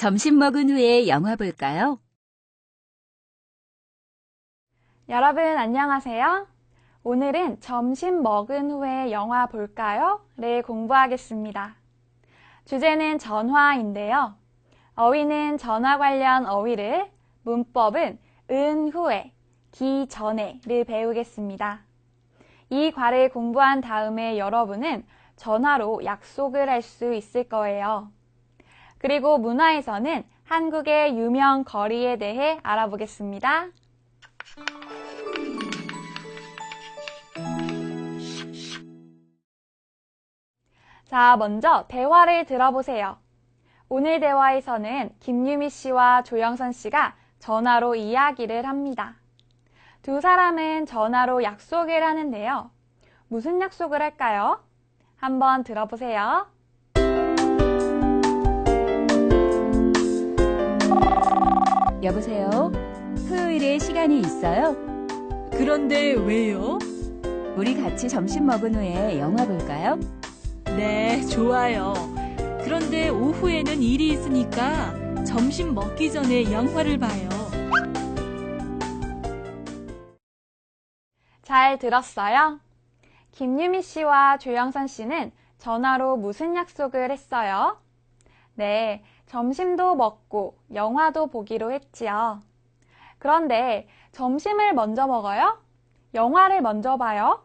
점심 먹은 후에 영화 볼까요? 여러분 안녕하세요. 오늘은 점심 먹은 후에 영화 볼까요? 를 공부하겠습니다. 주제는 전화인데요. 어휘는 전화 관련 어휘를, 문법은 은 후에, 기 전에를 배우겠습니다. 이 과를 공부한 다음에 여러분은 전화로 약속을 할 수 있을 거예요. 그리고 문화에서는 한국의 유명 거리에 대해 알아보겠습니다. 자, 먼저 대화를 들어보세요. 오늘 대화에서는 김유미 씨와 조영선 씨가 전화로 이야기를 합니다. 두 사람은 전화로 약속을 하는데요. 무슨 약속을 할까요? 한번 들어보세요. 여보세요? 토요일에 시간이 있어요? 그런데 왜요? 우리 같이 점심 먹은 후에 영화 볼까요? 네, 좋아요. 그런데 오후에는 일이 있으니까 점심 먹기 전에 영화를 봐요. 잘 들었어요? 김유미 씨와 조영선 씨는 전화로 무슨 약속을 했어요? 네, 점심도 먹고 영화도 보기로 했지요. 그런데 점심을 먼저 먹어요? 영화를 먼저 봐요?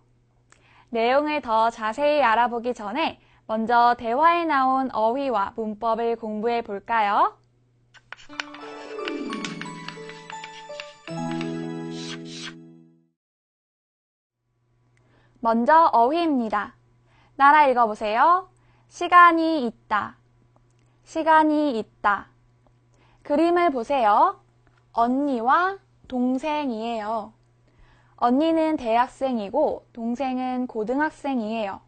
내용을 더 자세히 알아보기 전에 먼저 대화에 나온 어휘와 문법을 공부해 볼까요? 먼저 어휘입니다. 따라 읽어보세요. 시간이 있다. 시간이 있다. 그림을 보세요. 언니와 동생이에요. 언니는 대학생이고 동생은 고등학생이에요.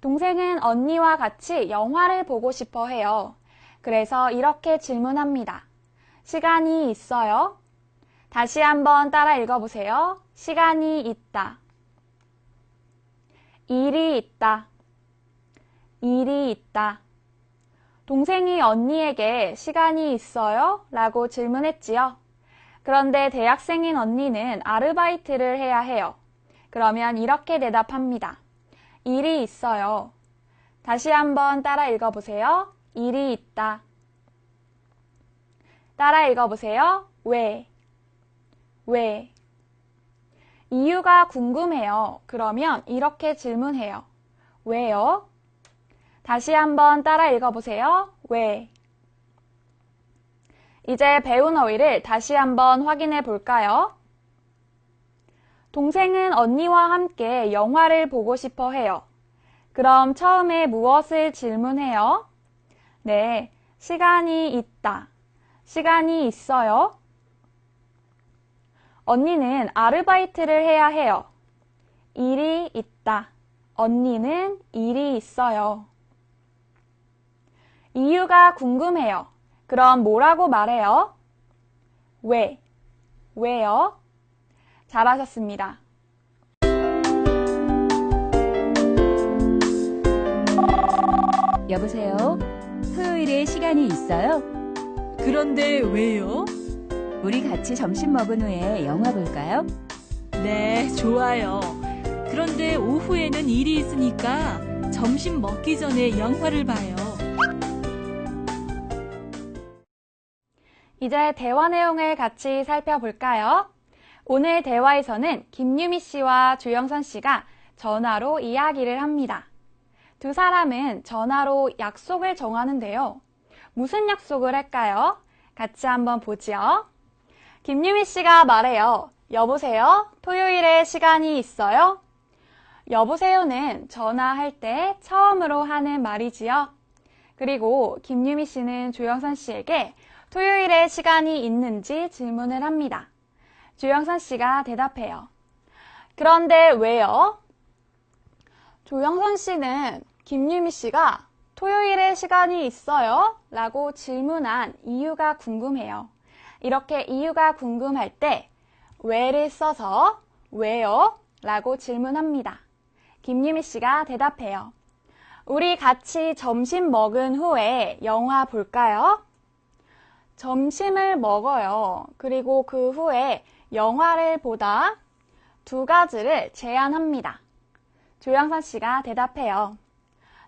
동생은 언니와 같이 영화를 보고 싶어 해요. 그래서 이렇게 질문합니다. 시간이 있어요? 다시 한번 따라 읽어보세요. 시간이 있다. 일이 있다. 일이 있다. 동생이 언니에게 시간이 있어요? 라고 질문했지요. 그런데 대학생인 언니는 아르바이트를 해야 해요. 그러면 이렇게 대답합니다. 일이 있어요. 다시 한번 따라 읽어보세요. 일이 있다. 따라 읽어보세요. 왜? 왜? 이유가 궁금해요. 그러면 이렇게 질문해요. 왜요? 다시 한번 따라 읽어보세요. 왜? 이제 배운 어휘를 다시 한번 확인해 볼까요? 동생은 언니와 함께 영화를 보고 싶어 해요. 그럼 처음에 무엇을 질문해요? 네, 시간이 있다. 시간이 있어요? 언니는 아르바이트를 해야 해요. 일이 있다. 언니는 일이 있어요. 이유가 궁금해요. 그럼 뭐라고 말해요? 왜? 왜요? 잘하셨습니다. 여보세요? 토요일에 시간이 있어요? 그런데 왜요? 우리 같이 점심 먹은 후에 영화 볼까요? 네, 좋아요. 그런데 오후에는 일이 있으니까 점심 먹기 전에 영화를 봐요. 이제 대화 내용을 같이 살펴볼까요? 오늘 대화에서는 김유미 씨와 조영선 씨가 전화로 이야기를 합니다. 두 사람은 전화로 약속을 정하는데요. 무슨 약속을 할까요? 같이 한번 보지요. 김유미 씨가 말해요. 여보세요? 토요일에 시간이 있어요? 여보세요는 전화할 때 처음으로 하는 말이지요. 그리고 김유미 씨는 조영선 씨에게 토요일에 시간이 있는지 질문을 합니다. 조영선 씨가 대답해요. 그런데 왜요? 조영선 씨는 김유미 씨가 토요일에 시간이 있어요? 라고 질문한 이유가 궁금해요. 이렇게 이유가 궁금할 때 왜를 써서 왜요? 라고 질문합니다. 김유미 씨가 대답해요. 우리 같이 점심 먹은 후에 영화 볼까요? 점심을 먹어요. 그리고 그 후에 영화를 보다 두 가지를 제안합니다. 조영선 씨가 대답해요.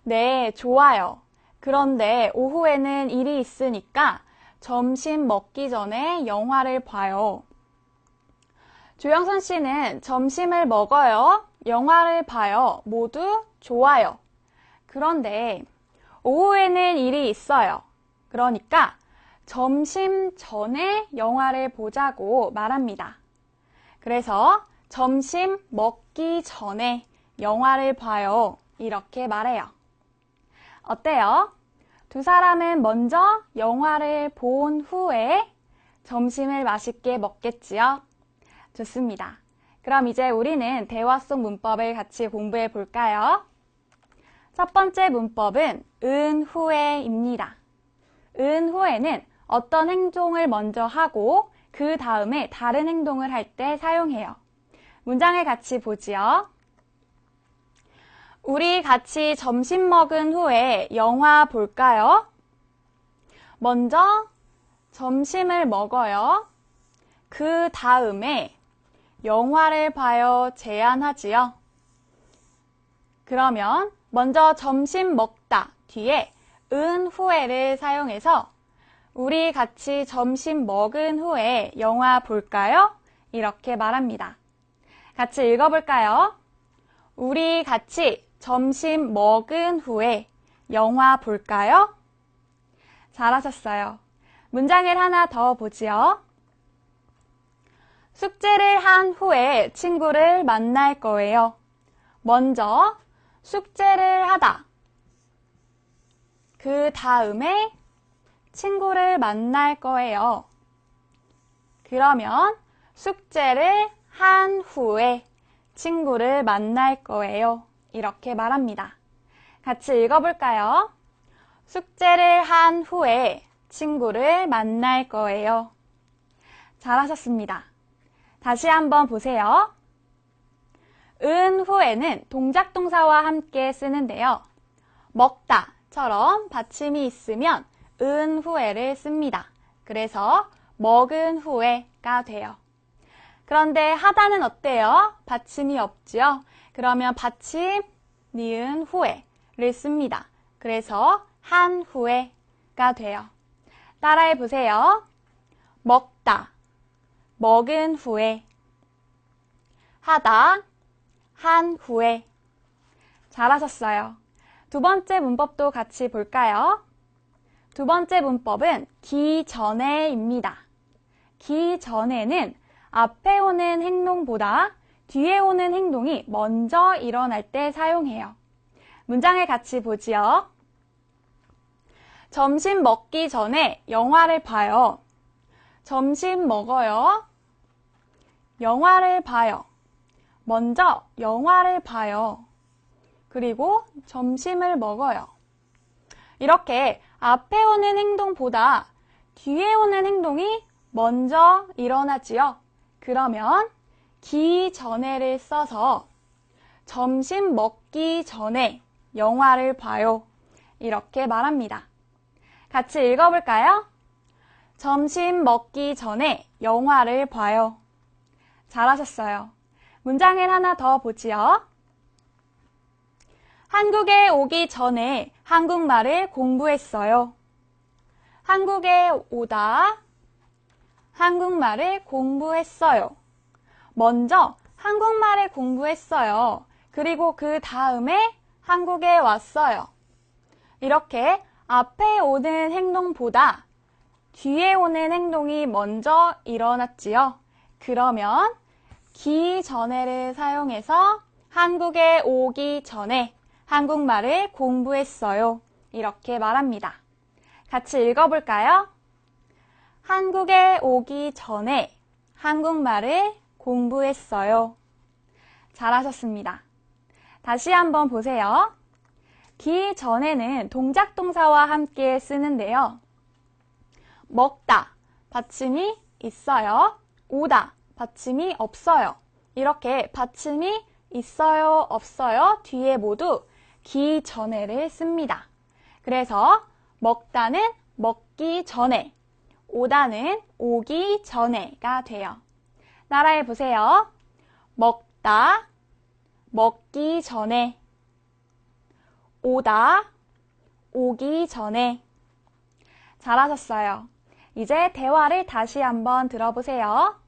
네, 좋아요. 그런데 오후에는 일이 있으니까 점심 먹기 전에 영화를 봐요. 조영선 씨는 점심을 먹어요, 영화를 봐요, 모두 좋아요. 그런데 오후에는 일이 있어요. 그러니까 점심 전에 영화를 보자고 말합니다. 그래서 점심 먹기 전에 영화를 봐요. 이렇게 말해요. 어때요? 두 사람은 먼저 영화를 본 후에 점심을 맛있게 먹겠지요? 좋습니다. 그럼 이제 우리는 대화 속 문법을 같이 공부해 볼까요? 첫 번째 문법은 은 후에입니다. 은 후에는 어떤 행동을 먼저 하고 그 다음에 다른 행동을 할 때 사용해요. 문장을 같이 보지요. 우리 같이 점심 먹은 후에 영화 볼까요? 먼저 점심을 먹어요. 그 다음에 영화를 봐요 제안하지요. 그러면 먼저 점심 먹다 뒤에 은 후에를 사용해서 우리 같이 점심 먹은 후에 영화 볼까요? 이렇게 말합니다. 같이 읽어볼까요? 우리 같이 점심 먹은 후에 영화 볼까요? 잘하셨어요. 문장을 하나 더 보지요. 숙제를 한 후에 친구를 만날 거예요. 먼저 숙제를 하다. 그 다음에 친구를 만날 거예요. 그러면 숙제를 한 후에 친구를 만날 거예요. 이렇게 말합니다. 같이 읽어볼까요? 숙제를 한 후에 친구를 만날 거예요. 잘하셨습니다. 다시 한번 보세요. 은 후에는 동작 동사와 함께 쓰는데요. 먹다처럼 받침이 있으면 은 후에를 씁니다. 그래서 먹은 후에가 돼요. 그런데 하다는 어때요? 받침이 없죠? 그러면 받침, 니은 후에를 씁니다. 그래서 한 후에가 돼요. 따라해 보세요. 먹다, 먹은 후에, 하다, 한 후에. 잘하셨어요. 두 번째 문법도 같이 볼까요? 두 번째 문법은 기 전에입니다. 기 전에는 앞에 오는 행동보다 뒤에 오는 행동이 먼저 일어날 때 사용해요. 문장을 같이 보지요. 점심 먹기 전에 영화를 봐요. 점심 먹어요. 영화를 봐요. 먼저 영화를 봐요. 그리고 점심을 먹어요. 이렇게 앞에 오는 행동보다 뒤에 오는 행동이 먼저 일어나지요. 그러면 기 전에를 써서 점심 먹기 전에 영화를 봐요. 이렇게 말합니다. 같이 읽어볼까요? 점심 먹기 전에 영화를 봐요. 잘하셨어요. 문장을 하나 더 보지요. 한국에 오기 전에 한국말을 공부했어요. 한국에 오다 한국말을 공부했어요. 먼저 한국말을 공부했어요. 그리고 그 다음에 한국에 왔어요. 이렇게 앞에 오는 행동보다 뒤에 오는 행동이 먼저 일어났지요. 그러면 기 전에를 사용해서 한국에 오기 전에 한국말을 공부했어요. 이렇게 말합니다. 같이 읽어볼까요? 한국에 오기 전에 한국말을 공부했어요. 잘하셨습니다. 다시 한번 보세요. 기 전에는 동작 동사와 함께 쓰는데요. 먹다, 받침이 있어요. 오다, 받침이 없어요. 이렇게 받침이 있어요, 없어요, 뒤에 모두 기 전에를 씁니다. 그래서 먹다는 먹기 전에, 오다는 오기 전에가 돼요. 따라해 보세요. 먹다, 먹기 전에. 오다, 오기 전에. 잘하셨어요. 이제 대화를 다시 한번 들어보세요.